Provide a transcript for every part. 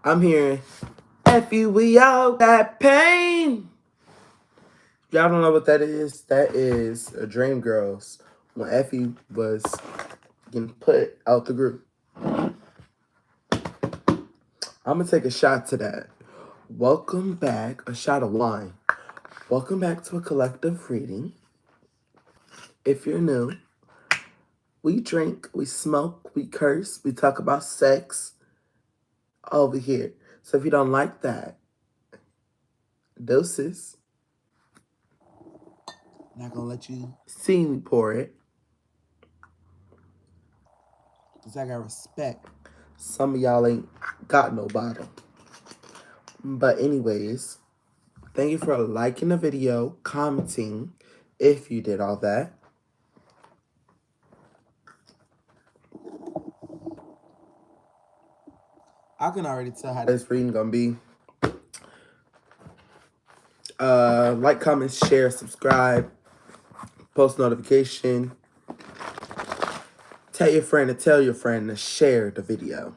I'm hearing, Effie, we all got pain. Y'all don't know what that is? That is Dreamgirls when Effie was getting put out the group. I'm going to take a shot to that. Welcome back, a shot of wine. Welcome back to a collective reading. If you're new, we drink, we smoke, we curse, we talk about sex over here. So if you don't like that, doses. Not gonna let you see me pour it. Cause I got respect. Some of y'all ain't got no bottle. But anyways, thank you for liking the video, commenting, if you did all that. I can already tell how this reading gonna be. Like, comment, share, subscribe, post notification. Tell your friend to tell your friend to share the video.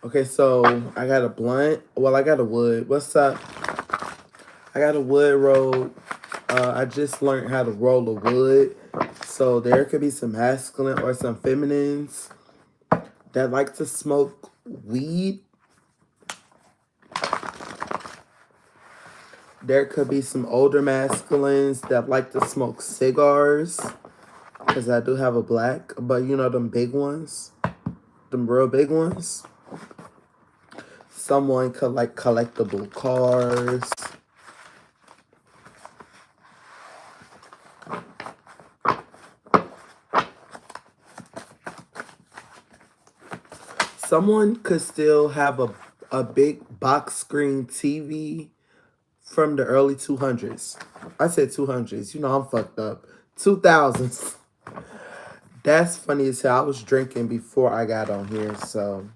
Okay, so I got a blunt. Well, I got a wood. What's up? I got a wood roll. I just learned how to roll a wood. So there could be some masculine or some feminines that like to smoke weed. There could be some older masculines that like to smoke cigars. Because I do have a black. But you know them big ones? Them real big ones? Someone could like collectible cars. Someone could still have a big box screen TV from the early 200s. I said 200s. You know I'm fucked up. 2000s. That's funny as hell. I was drinking before I got on here, so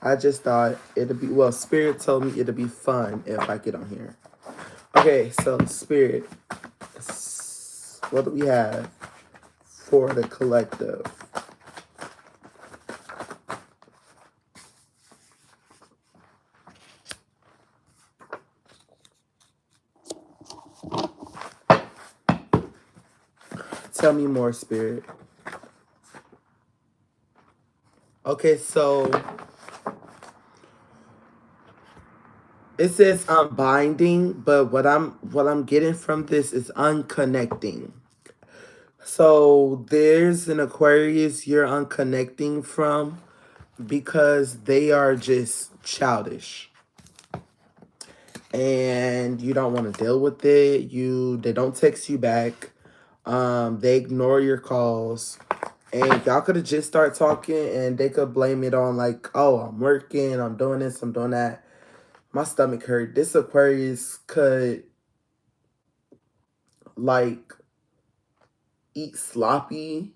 I just thought it'd be, well, Spirit told me it'd be fun if I get on here. Okay, so Spirit, what do we have for the collective? Tell me more, Spirit. Okay, so it says unbinding, but what I'm getting from this is unconnecting. So there's an Aquarius you're unconnecting from because they are just childish. And you don't want to deal with it. They don't text you back. They ignore your calls. And y'all could have just started talking and they could blame it on like, oh, I'm working, I'm doing this, I'm doing that. My stomach hurt. This Aquarius could like eat sloppy.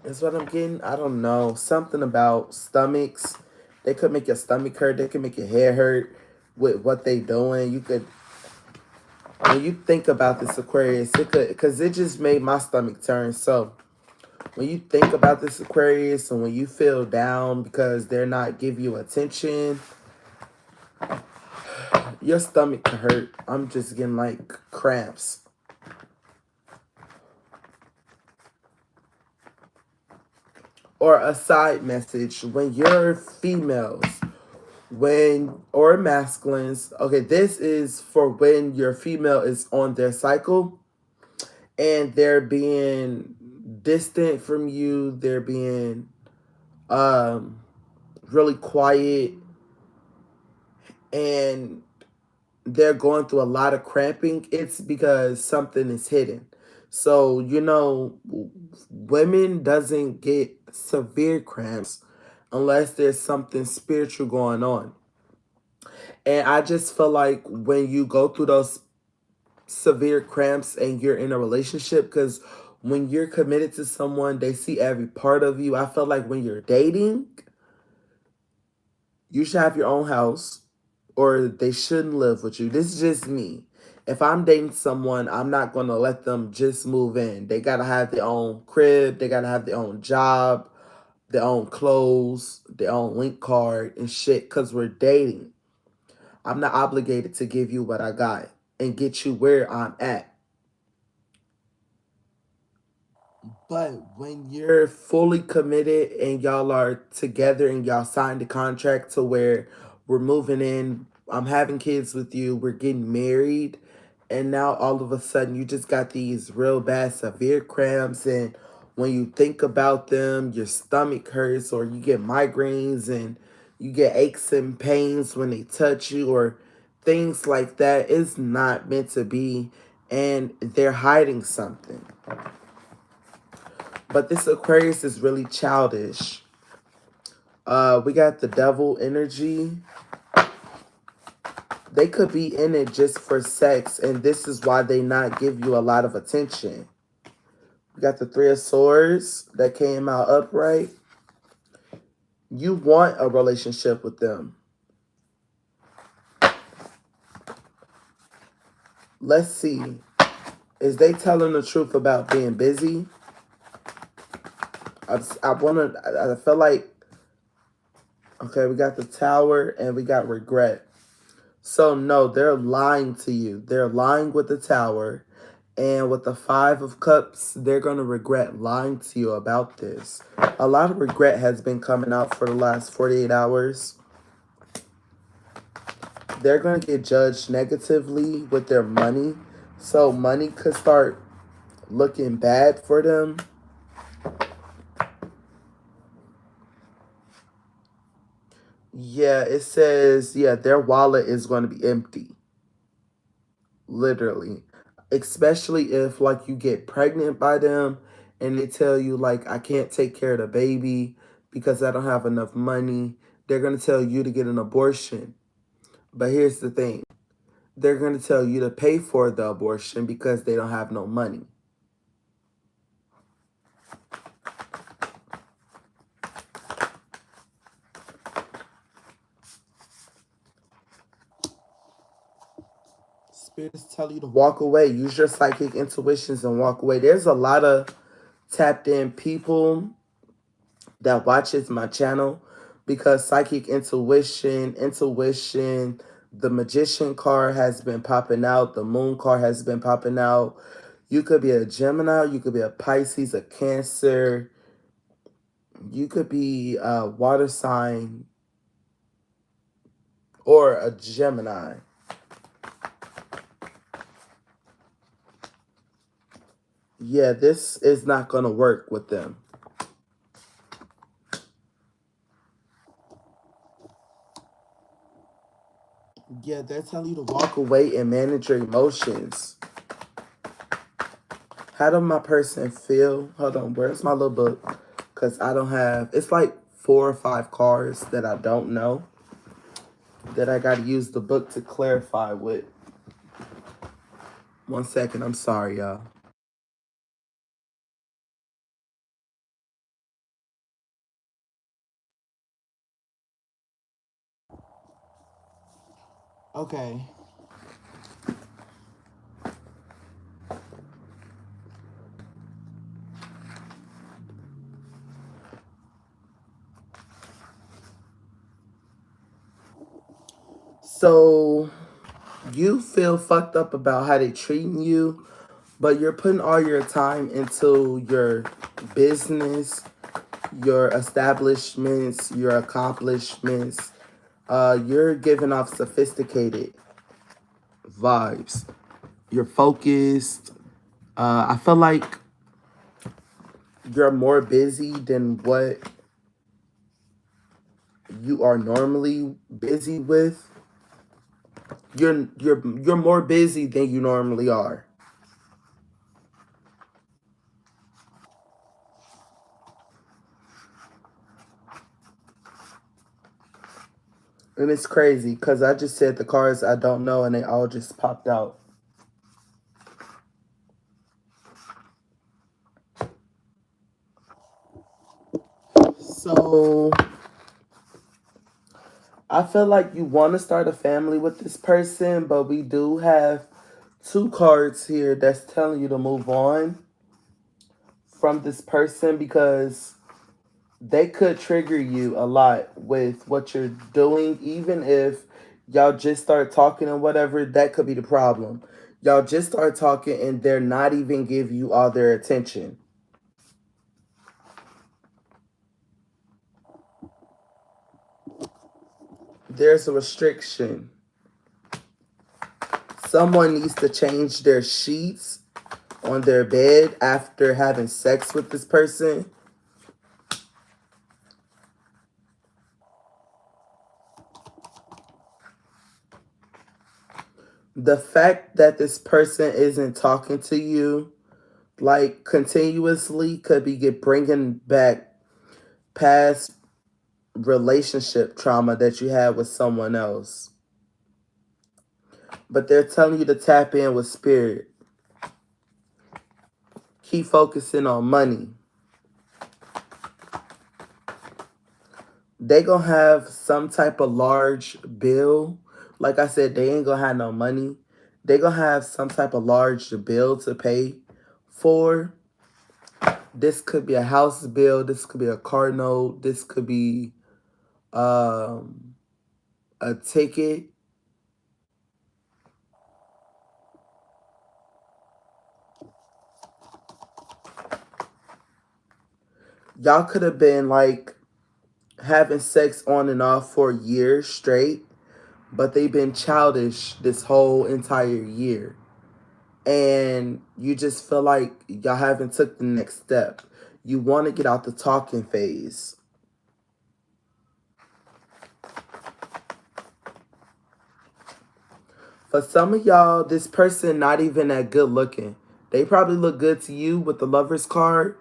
Is what I'm getting. I don't know. Something about stomachs. They could make your stomach hurt. They could make your head hurt with what they doing. You could, when you think about this Aquarius, it could, because it just made my stomach turn. So when you think about this Aquarius and when you feel down because they're not giving you attention, your stomach could hurt. I'm just getting like cramps. Or a side message, when you're females, or masculines, okay, this is for when your female is on their cycle and they're being distant from you, they're being really quiet, and they're going through a lot of cramping. It's because something is hidden. So women doesn't get severe cramps unless there's something spiritual going on. And I just feel like when you go through those severe cramps and you're in a relationship, because when you're committed to someone, they see every part of you. I feel like when you're dating, you should have your own house or they shouldn't live with you. This is just me. If I'm dating someone, I'm not going to let them just move in. They got to have their own crib, they got to have their own job, their own clothes, their own link card and shit, because we're dating. I'm not obligated to give you what I got and get you where I'm at. But when you're fully committed and y'all are together and y'all signed a contract to where we're moving in, I'm having kids with you, we're getting married, and now all of a sudden you just got these real bad severe cramps, and when you think about them, your stomach hurts, or you get migraines and you get aches and pains when they touch you, or things like that. It's not meant to be, and they're hiding something. But this Aquarius is really childish. We got the devil energy. They could be in it just for sex, and this is why they not give you a lot of attention. We got the Three of Swords that came out upright. You want a relationship with them. Let's see. Is they telling the truth about being busy? I feel like, okay, we got the Tower and we got regret. So no, they're lying to you. They're lying with the Tower. And with the Five of Cups, they're going to regret lying to you about this. A lot of regret has been coming out for the last 48 hours. They're going to get judged negatively with their money. So money could start looking bad for them. Yeah, it says, yeah, their wallet is going to be empty. Literally. Especially if, like, you get pregnant by them and they tell you, like, I can't take care of the baby because I don't have enough money. They're going to tell you to get an abortion. But here's the thing. They're going to tell you to pay for the abortion because they don't have no money. Spirits tell you to walk away. Use your psychic intuitions and walk away. There's a lot of tapped in people that watches my channel because psychic intuition, the magician card has been popping out, the moon card has been popping out. You could be a Gemini, you could be a Pisces, a Cancer, you could be a water sign or a Gemini. Yeah, this is not going to work with them. Yeah, they're telling you to walk away and manage your emotions. How does my person feel? Hold on, where's my little book? Because I don't have, it's like 4 or 5 cards that I don't know that I got to use the book to clarify with. 1 second, I'm sorry, y'all. Okay. So you feel fucked up about how they treating you, but you're putting all your time into your business, your establishments, your accomplishments. You're giving off sophisticated vibes. You're focused. I feel like you're more busy than what you are normally busy with. You're more busy than you normally are. And it's crazy because I just said the cards I don't know and they all just popped out. So I feel like you want to start a family with this person, but we do have two cards here that's telling you to move on from this person because they could trigger you a lot with what you're doing, even if y'all just start talking and whatever, that could be the problem. Y'all just start talking and they're not even give you all their attention. There's a restriction. Someone needs to change their sheets on their bed after having sex with this person. The fact that this person isn't talking to you like continuously could be bringing back past relationship trauma that you had with someone else. But they're telling you to tap in with spirit. Keep focusing on money. They gonna have some type of large bill. Like I said, they ain't gonna have no money. They gonna have some type of large bill to pay for. This could be a house bill. This could be a car note. This could be um, a ticket. Y'all could have been like having sex on and off for years straight, but they've been childish this whole entire year. And you just feel like y'all haven't took the next step. You want to get out the talking phase. For some of y'all, this person not even that good looking. They probably look good to you with the lover's card,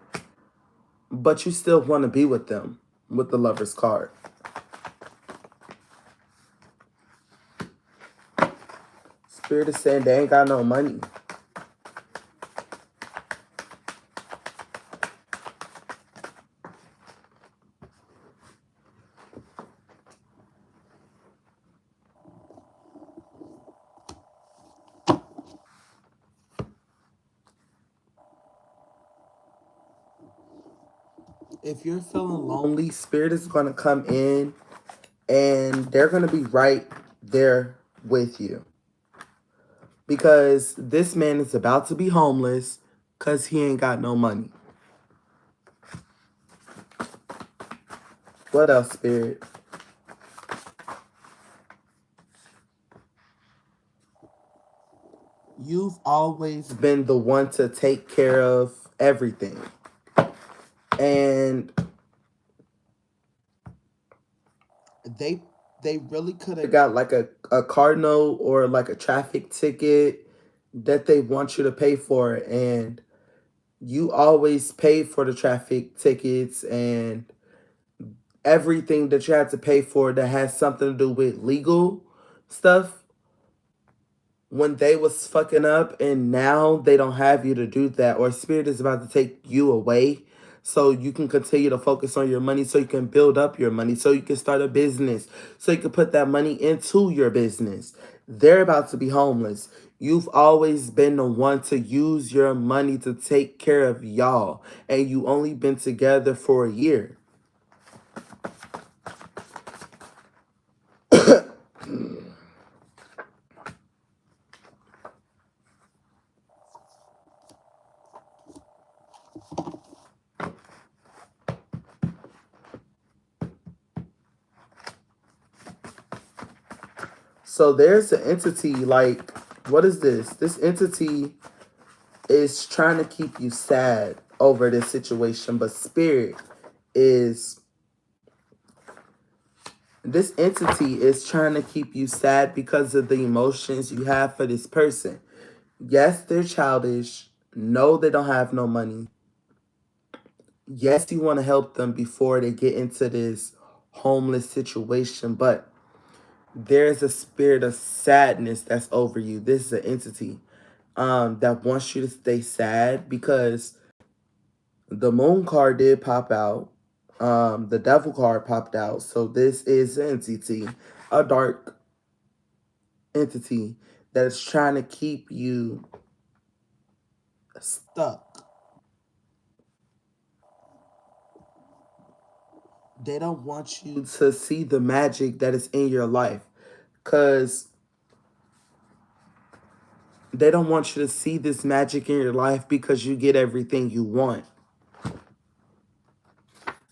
but you still want to be with them with the lover's card. Spirit is saying they ain't got no money. If you're feeling lonely, Spirit is going to come in and they're going to be right there with you. Because this man is about to be homeless because he ain't got no money. What else, Spirit? You've always been the one to take care of everything. And they they really could have got like a car note or like a traffic ticket that they want you to pay for, and you always pay for the traffic tickets and everything that you had to pay for that has something to do with legal stuff when they was fucking up, and now they don't have you to do that, or Spirit is about to take you away so you can continue to focus on your money, so you can build up your money, so you can start a business, so you can put that money into your business. They're about to be homeless. You've always been the one to use your money to take care of y'all, and you only been together for a year. So there's an entity like, what is this? This entity is trying to keep you sad over this situation, but Spirit is, this entity is trying to keep you sad because of the emotions you have for this person. Yes, they're childish. No, they don't have no money. Yes, you want to help them before they get into this homeless situation, but there's a spirit of sadness that's over you. This is an entity that wants you to stay sad because the moon card did pop out. The devil card popped out. So this is an entity, a dark entity that is trying to keep you stuck. They don't want you to see the magic that is in your life, because they don't want you to see this magic in your life because you get everything you want.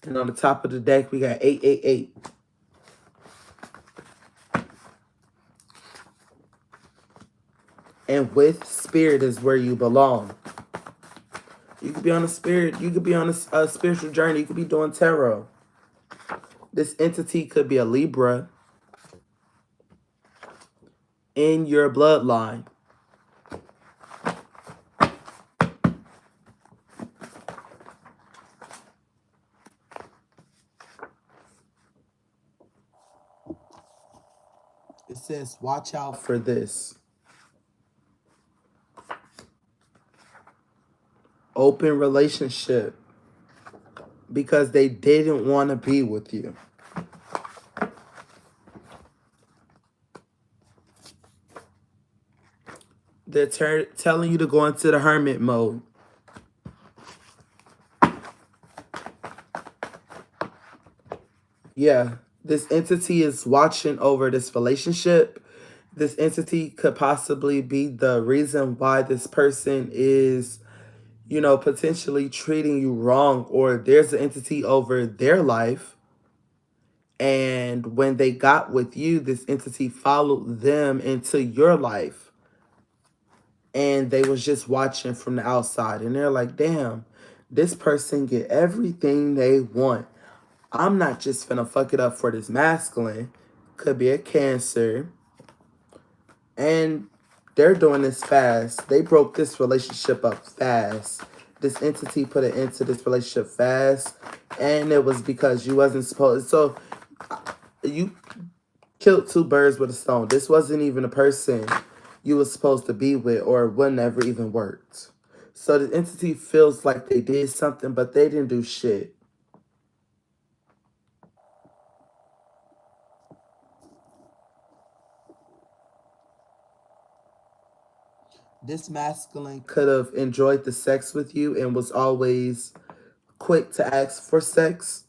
And on the top of the deck, we got 888. And with spirit is where you belong. You could be on a spirit. You could be on a spiritual journey. You could be doing tarot. This entity could be a Libra in your bloodline. It says, watch out for this. Open relationship. Because they didn't want to be with you. They're telling you to go into the hermit mode. Yeah, this entity is watching over this relationship. This entity could possibly be the reason why this person is, potentially treating you wrong, or there's an entity over their life. And when they got with you, this entity followed them into your life. And they was just watching from the outside. And they're like, damn, this person get everything they want. I'm not just finna fuck it up for this masculine. Could be a Cancer. And they're doing this fast. They broke this relationship up fast. This entity put it into this relationship fast. And it was because you wasn't supposed. So you killed two birds with a stone. This wasn't even a person you was supposed to be with, or would never even worked. So the entity feels like they did something, but they didn't do shit. This masculine could have enjoyed the sex with you and was always quick to ask for sex.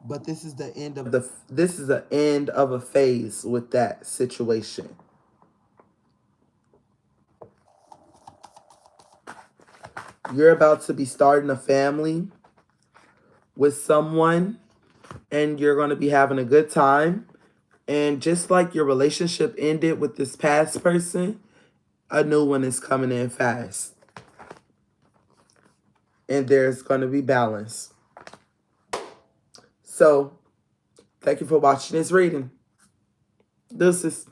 But this is the end of a phase with that situation. You're about to be starting a family with someone, and you're going to be having a good time. And just like your relationship ended with this past person, a new one is coming in fast. And there's going to be balance. So, thank you for watching this reading. Deuces.